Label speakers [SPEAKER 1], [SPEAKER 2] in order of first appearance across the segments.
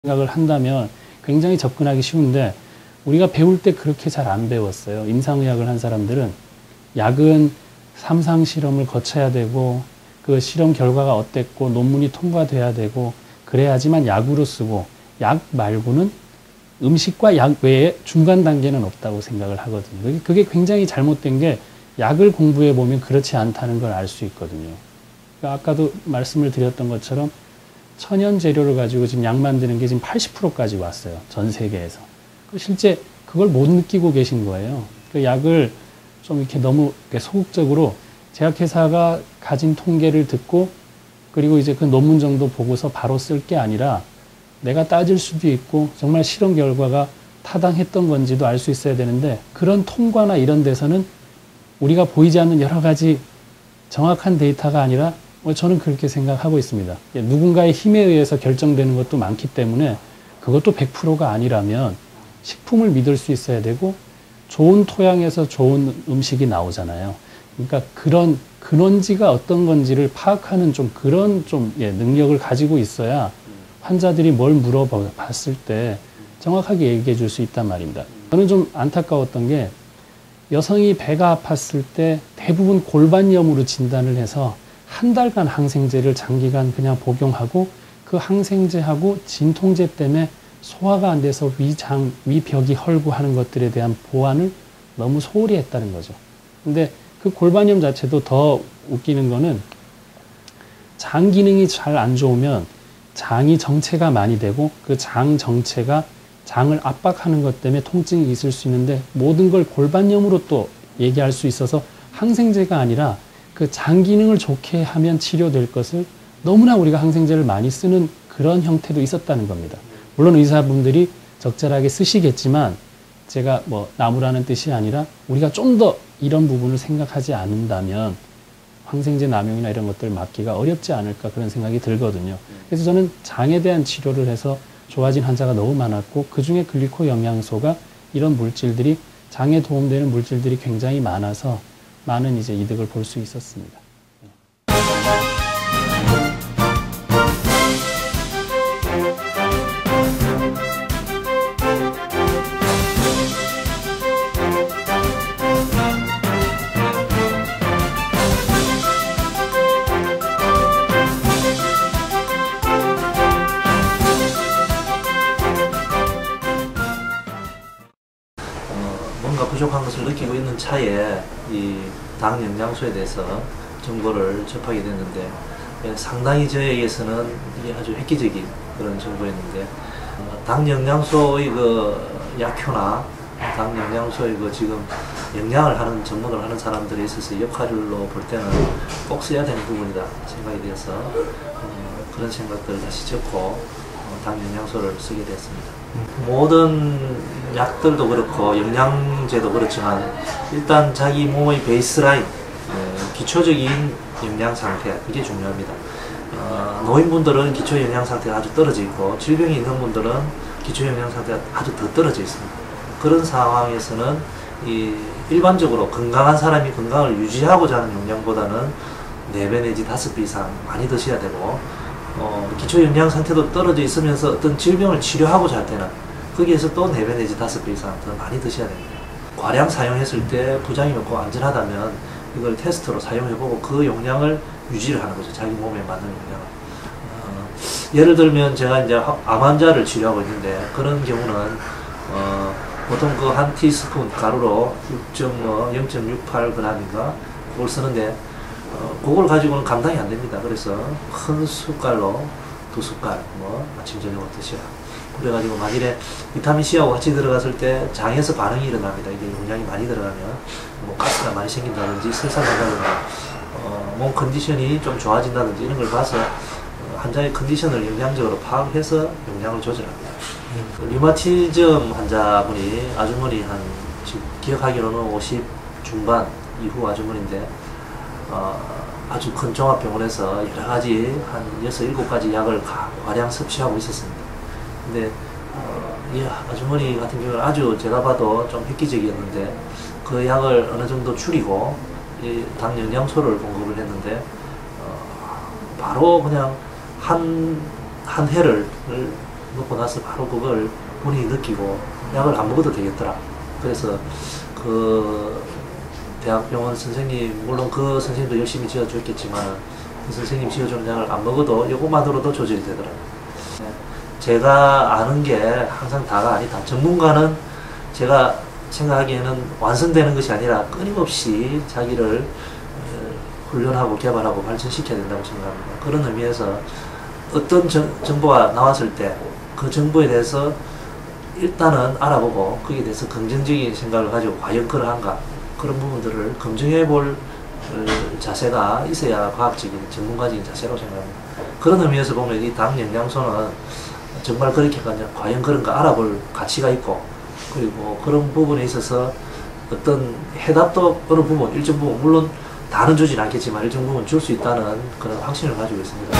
[SPEAKER 1] 생각을 한다면 굉장히 접근하기 쉬운데 우리가 배울 때 그렇게 잘 안 배웠어요. 임상의학을 한 사람들은 약은 3상 실험을 거쳐야 되고 그 실험 결과가 어땠고 논문이 통과돼야 되고 그래야지만 약으로 쓰고 약 말고는 음식과 약 외에 중간 단계는 없다고 생각을 하거든요. 그게 굉장히 잘못된 게 약을 공부해 보면 그렇지 않다는 걸 알 수 있거든요. 그러니까 아까도 말씀을 드렸던 것처럼 천연 재료를 가지고 지금 약 만드는 게 지금 80%까지 왔어요. 전 세계에서. 실제 그걸 못 느끼고 계신 거예요. 그 약을 좀 이렇게 너무 소극적으로 제약회사가 가진 통계를 듣고 그리고 이제 그 논문 정도 보고서 바로 쓸 게 아니라 내가 따질 수도 있고 정말 실험 결과가 타당했던 건지도 알 수 있어야 되는데 그런 통과나 이런 데서는 우리가 보이지 않는 여러 가지 정확한 데이터가 아니라 저는 그렇게 생각하고 있습니다. 누군가의 힘에 의해서 결정되는 것도 많기 때문에 그것도 100%가 아니라면 식품을 믿을 수 있어야 되고 좋은 토양에서 좋은 음식이 나오잖아요. 그러니까 그런 근원지가 어떤 건지를 파악하는 좀 그런 능력을 가지고 있어야 환자들이 뭘 물어봤을 때 정확하게 얘기해 줄 수 있단 말입니다. 저는 좀 안타까웠던 게 여성이 배가 아팠을 때 대부분 골반염으로 진단을 해서 한 달간 항생제를 장기간 그냥 복용하고 그 항생제하고 진통제 때문에 소화가 안 돼서 위벽이 헐고 하는 것들에 대한 보완을 너무 소홀히 했다는 거죠. 근데 그 골반염 자체도 더 웃기는 거는 장 기능이 잘 안 좋으면 장이 정체가 많이 되고 그 장 정체가 장을 압박하는 것 때문에 통증이 있을 수 있는데 모든 걸 골반염으로 또 얘기할 수 있어서 항생제가 아니라 그 장 기능을 좋게 하면 치료될 것을 너무나 우리가 항생제를 많이 쓰는 그런 형태도 있었다는 겁니다. 물론 의사분들이 적절하게 쓰시겠지만 제가 나무라는 뜻이 아니라 우리가 좀 더 이런 부분을 생각하지 않는다면 항생제 남용이나 이런 것들을 막기가 어렵지 않을까 그런 생각이 들거든요. 그래서 저는 장에 대한 치료를 해서 좋아진 환자가 너무 많았고 그중에 글리코 영양소가 이런 물질들이 장에 도움되는 물질들이 굉장히 많아서 많은 이제 이득을 볼 수 있었습니다.
[SPEAKER 2] 뭔가 부족한 것을 느끼고 있는 차에 이 당 영양소에 대해서 정보를 접하게 됐는데 상당히 저에게서는 이게 아주 획기적인 그런 정보였는데 당 영양소의 그 약효나 당 영양소의 그 지금 영양을 하는 전문을 하는 사람들에 있어서 역할로 볼 때는 꼭 써야 되는 부분이다 생각이 되어서 그런 생각들을 다시 접고 당 영양소를 쓰게 되었습니다. 모든 약들도 그렇고 영양제도 그렇지만 일단 자기 몸의 베이스라인, 기초적인 영양 상태, 이게 중요합니다. 노인분들은 기초 영양 상태가 아주 떨어져 있고 질병이 있는 분들은 기초 영양 상태가 아주 더 떨어져 있습니다. 그런 상황에서는 일반적으로 건강한 사람이 건강을 유지하고자 하는 영양보다는 4배 내지 5배 이상 많이 드셔야 되고 기초 영양 상태도 떨어져 있으면서 어떤 질병을 치료하고자 할 때는 거기에서 또 4배 내지 5배 이상 더 많이 드셔야 됩니다. 과량 사용했을 때 부작용이 없고 안전하다면 이걸 테스트로 사용해보고 그 용량을 유지를 하는 거죠. 자기 몸에 맞는 용량을. 예를 들면 제가 이제 암 환자를 치료하고 있는데 그런 경우는 보통 그 한 티스푼 가루로 0.68g인가 그걸 쓰는데 그걸 가지고는 감당이 안 됩니다. 그래서 큰 숟갈로 2숟갈 아침 저녁으로 드시라. 그래가지고 만일에 비타민C하고 같이 들어갔을 때 장에서 반응이 일어납니다. 이게 용량이 많이 들어가면 가스가 많이 생긴다든지 설사된다든지 몸 컨디션이 좀 좋아진다든지 이런 걸 봐서 환자의 컨디션을 영양적으로 파악해서 용량을 조절합니다. 류마티즘 환자분이 아주머니 지금 기억하기로는 50 중반 이후 아주머니인데 아주 큰 종합병원에서 여러가지 한 6, 7가지 약을 과량 섭취하고 있었습니다. 근데 이 아주머니 같은 경우는 아주 제가 봐도 좀 획기적이었는데 그 약을 어느 정도 줄이고 이 당 영양소를 공급을 했는데 바로 그냥 한 해를 먹고 나서 바로 그걸 본인이 느끼고 약을 안 먹어도 되겠더라. 그래서 그 대학병원 선생님, 물론 그 선생님도 열심히 지어줬겠지만 그 선생님 지어주는 약을 안 먹어도 이것만으로도 조절이 되더라고요. 제가 아는 게 항상 다가 아니다. 전문가는 제가 생각하기에는 완성되는 것이 아니라 끊임없이 자기를 훈련하고 개발하고 발전시켜야 된다고 생각합니다. 그런 의미에서 어떤 정보가 나왔을 때 그 정보에 대해서 일단은 알아보고 거기에 대해서 긍정적인 생각을 가지고 과연 그러한가, 그런 부분들을 검증해 볼 자세가 있어야 과학적인 전문가적인 자세라고 생각합니다. 그런 의미에서 보면 이 당 영양소는 정말 그렇게 과연 그런가 알아볼 가치가 있고, 그리고 그런 부분에 있어서 어떤 해답도 어느 부분, 일정 부분, 물론 다는 주진 않겠지만 일정 부분 줄 수 있다는 그런 확신을 가지고 있습니다.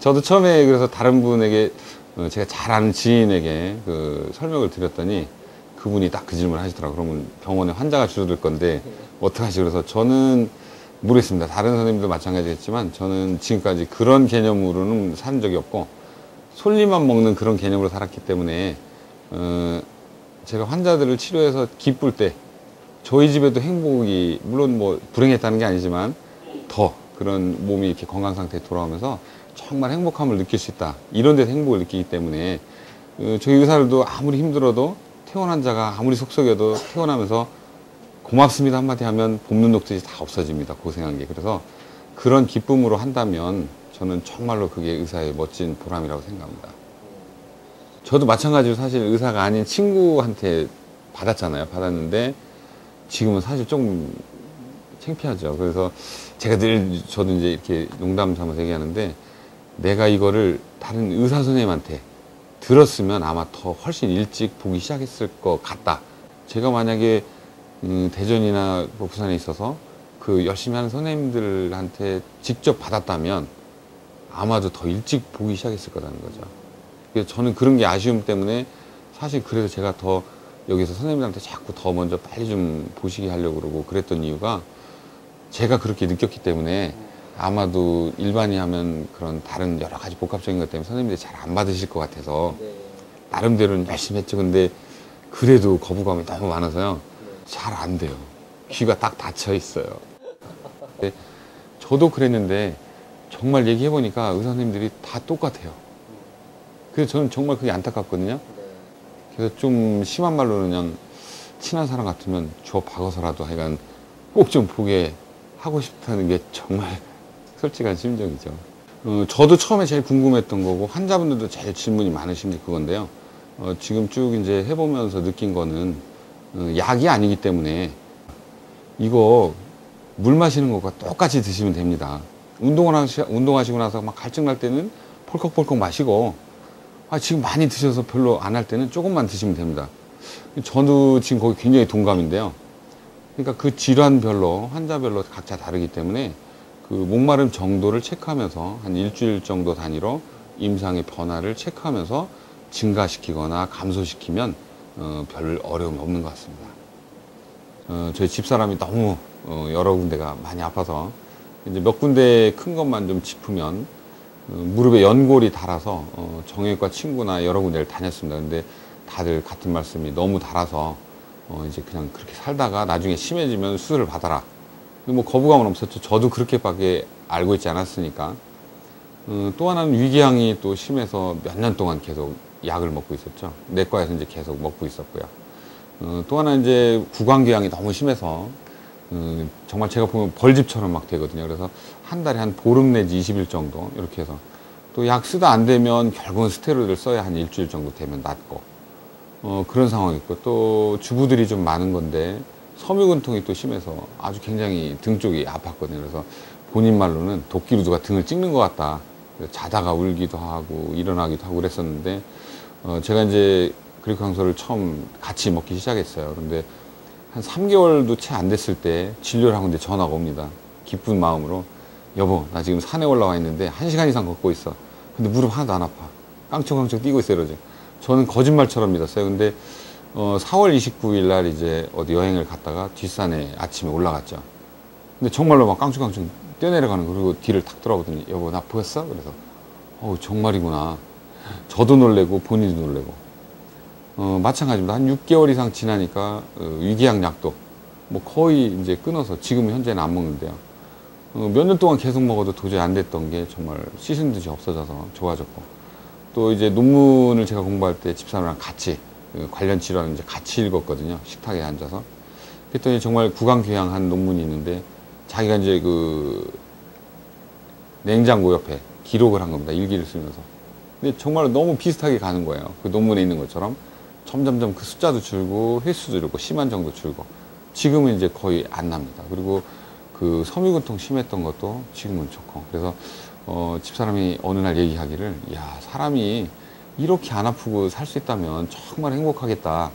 [SPEAKER 3] 저도 처음에 그래서 다른 분에게 제가 잘 아는 지인에게 그 설명을 드렸더니 그분이 딱 그 질문을 하시더라고요. 그러면 병원에 환자가 줄어들 건데 어떡하지? 그래서 저는 모르겠습니다. 다른 선생님도 마찬가지겠지만 저는 지금까지 그런 개념으로는 산 적이 없고 솔잎만 먹는 그런 개념으로 살았기 때문에 제가 환자들을 치료해서 기쁠 때 저희 집에도 행복이, 물론 뭐 불행했다는 게 아니지만 더 그런 몸이 이렇게 건강 상태에 돌아오면서 정말 행복함을 느낄 수 있다. 이런 데서 행복을 느끼기 때문에 저희 의사들도 아무리 힘들어도 퇴원 환자가 아무리 속썩여도 퇴원하면서 고맙습니다 한마디 하면 볶는 녹듯이 다 없어집니다. 고생한 게. 그래서 그런 기쁨으로 한다면 저는 정말로 그게 의사의 멋진 보람이라고 생각합니다. 저도 마찬가지로 사실 의사가 아닌 친구한테 받았잖아요. 받았는데 지금은 사실 좀 창피하죠. 그래서 제가 늘 저도 이제 이렇게 농담 삼아서 얘기하는데 내가 이거를 다른 의사 선생님한테 들었으면 아마 더 훨씬 일찍 보기 시작했을 것 같다. 제가 만약에 대전이나 뭐 부산에 있어서 그 열심히 하는 선생님들한테 직접 받았다면 아마도 더 일찍 보기 시작했을 거라는 거죠. 그래서 저는 그런 게 아쉬움 때문에 사실 그래서 제가 더 여기서 선생님들한테 자꾸 더 먼저 빨리 좀 보시게 하려고 그러고 그랬던 이유가 제가 그렇게 느꼈기 때문에 아마도 일반이 하면 그런 다른 여러 가지 복합적인 것 때문에 선생님들이 잘 안 받으실 것 같아서 나름대로는 열심히 했죠. 근데 그래도 거부감이 너무 많아서요. 잘 안 돼요. 귀가 딱 닫혀 있어요. 저도 그랬는데 정말 얘기해보니까 의사 선생님들이 다 똑같아요. 그래서 저는 정말 그게 안타깝거든요. 그래서 좀 심한 말로는 그냥 친한 사람 같으면 저 박아서라도 하여간 꼭 좀 보게 하고 싶다는 게 정말 솔직한 심정이죠. 저도 처음에 제일 궁금했던 거고 환자분들도 제일 질문이 많으신 게 그건데요. 지금 쭉 이제 해보면서 느낀 거는 약이 아니기 때문에 이거 물 마시는 것과 똑같이 드시면 됩니다. 운동하시고 나서 막 갈증 날 때는 폴컥폴컥 마시고 지금 많이 드셔서 별로 안 할 때는 조금만 드시면 됩니다. 저도 지금 거기 굉장히 동감인데요. 그러니까 그 질환별로 환자별로 각자 다르기 때문에 그 목마름 정도를 체크하면서 한 일주일 정도 단위로 임상의 변화를 체크하면서 증가시키거나 감소시키면 별 어려움이 없는 것 같습니다. 저희 집사람이 너무 여러 군데가 많이 아파서 이제 몇 군데 큰 것만 좀 짚으면 무릎에 연골이 닳아서 정형외과 친구나 여러 군데를 다녔습니다. 근데 다들 같은 말씀이 너무 닳아서 이제 그냥 그렇게 살다가 나중에 심해지면 수술을 받아라. 뭐 거부감은 없었죠. 저도 그렇게밖에 알고 있지 않았으니까. 또 하나는 위궤양이 또 심해서 몇 년 동안 계속 약을 먹고 있었죠. 내과에서 이제 계속 먹고 있었고요. 또 하나 이제 구강궤양이 너무 심해서 정말 제가 보면 벌집처럼 막 되거든요. 그래서 한 달에 한 보름 내지 20일 정도 이렇게 해서 또 약 쓰다 안 되면 결국은 스테로이드를 써야 한 일주일 정도 되면 낫고 그런 상황이 있고 또 주부들이 좀 많은 건데 섬유근통이 또 심해서 아주 굉장히 등 쪽이 아팠거든요. 그래서 본인 말로는 도끼로 누가 등을 찍는 것 같다. 자다가 울기도 하고 일어나기도 하고 그랬었는데 제가 이제 그리코강소를 처음 같이 먹기 시작했어요. 그런데 한 3개월도 채 안 됐을 때 진료를 하고 있는데 전화가 옵니다. 기쁜 마음으로 여보 나 지금 산에 올라와 있는데 1시간 이상 걷고 있어. 근데 무릎 하나도 안 아파. 깡총깡총 뛰고 있어요. 이러죠. 저는 거짓말처럼 믿었어요. 근데 4월 29일 날 이제 어디 여행을 갔다가 뒷산에 아침에 올라갔죠. 근데 정말로 막 깡총깡총 뛰어내려가는 거. 그리고 뒤를 탁 돌아보더니 여보 나 보였어? 그래서 정말이구나. 저도 놀래고 본인도 놀래고 마찬가지입니다. 한 6개월 이상 지나니까 위궤양 약도 뭐 거의 이제 끊어서 지금 현재는 안 먹는데요. 몇 년 동안 계속 먹어도 도저히 안 됐던 게 정말 씻은 듯이 없어져서 좋아졌고, 또 이제 논문을 제가 공부할 때 집사람이랑 같이 관련 질환을 이제 같이 읽었거든요. 식탁에 앉아서. 그랬더니 정말 구강궤양한 논문이 있는데 자기가 이제 그 냉장고 옆에 기록을 한 겁니다. 일기를 쓰면서. 근데 정말 너무 비슷하게 가는 거예요. 그 논문에 있는 것처럼. 점점점 그 숫자도 줄고 횟수도 줄고 심한 정도 줄고 지금은 이제 거의 안 납니다. 그리고 그 섬유근통 심했던 것도 지금은 좋고. 그래서 집사람이 어느 날 얘기하기를 야 사람이 이렇게 안 아프고 살 수 있다면 정말 행복하겠다.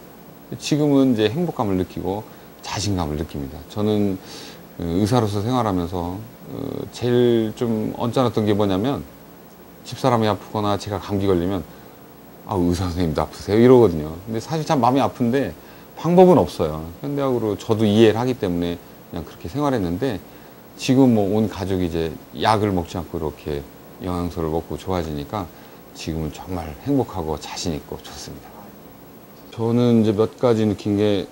[SPEAKER 3] 지금은 이제 행복감을 느끼고 자신감을 느낍니다. 저는 의사로서 생활하면서 제일 좀 언짢았던 게 뭐냐면 집사람이 아프거나 제가 감기 걸리면 의사 선생님도 아프세요? 이러거든요. 근데 사실 참 마음이 아픈데 방법은 없어요. 현대학으로 저도 이해를 하기 때문에 그냥 그렇게 생활했는데 지금 뭐 온 가족이 이제 약을 먹지 않고 이렇게 영양소를 먹고 좋아지니까 지금은 정말 행복하고 자신 있고 좋습니다. 저는 이제 몇 가지 느낀 게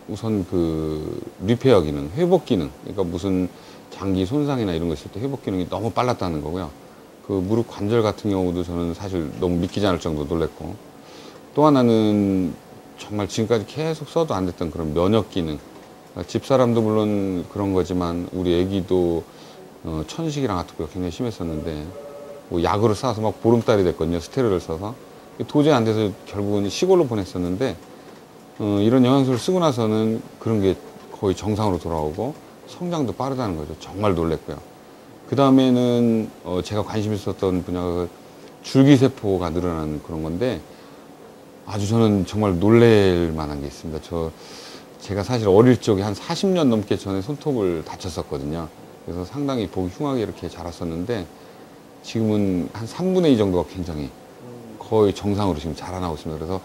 [SPEAKER 3] 우선 그 리페어 기능, 회복 기능, 그러니까 무슨 장기 손상이나 이런 거 있을 때 회복 기능이 너무 빨랐다는 거고요. 그 무릎 관절 같은 경우도 저는 사실 너무 믿기지 않을 정도로 놀랬고, 또 하나는 정말 지금까지 계속 써도 안 됐던 그런 면역 기능. 그러니까 집사람도 물론 그런 거지만 우리 애기도 천식이랑 아토피가 굉장히 심했었는데 뭐 약으로 싸서 막 보름달이 됐거든요. 스테로이드를 써서. 도저히 안 돼서 결국은 시골로 보냈었는데 이런 영양소를 쓰고 나서는 그런 게 거의 정상으로 돌아오고 성장도 빠르다는 거죠. 정말 놀랬고요. 그 다음에는 제가 관심 있었던 분야가 줄기세포가 늘어나는 그런 건데 아주 저는 정말 놀랄 만한 게 있습니다. 제가 사실 어릴 적에 한 40년 넘게 전에 손톱을 다쳤었거든요. 그래서 상당히 보기 흉하게 이렇게 자랐었는데 지금은 한 3분의 2 정도가 굉장히 거의 정상으로 지금 자라나고 있습니다. 그래서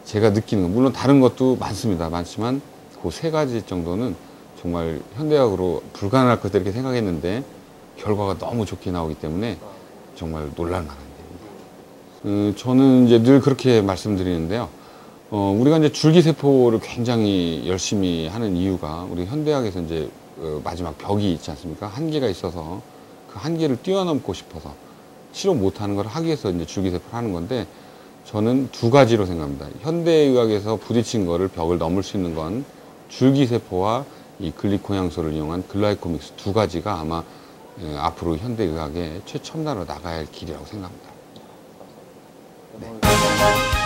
[SPEAKER 3] 제가 느끼는 건 물론 다른 것도 많습니다. 많지만 그 3가지 정도는 정말 현대학으로 불가능할 것같다 이렇게 생각했는데 결과가 너무 좋게 나오기 때문에 정말 놀랄만한 일입니다. 저는 이제 늘 그렇게 말씀드리는데요. 우리가 이제 줄기세포를 굉장히 열심히 하는 이유가 우리 현대학에서 이제 마지막 벽이 있지 않습니까? 한계가 있어서 그 한계를 뛰어넘고 싶어서 치료 못하는 걸 하기 위해서 이제 줄기세포를 하는 건데 저는 2가지로 생각합니다. 현대의학에서 부딪힌 거를 벽을 넘을 수 있는 건 줄기세포와 이 글리코향소를 이용한 글라이코믹스 2가지가 아마 앞으로 현대의학의 최첨단으로 나가야 할 길이라고 생각합니다. 네.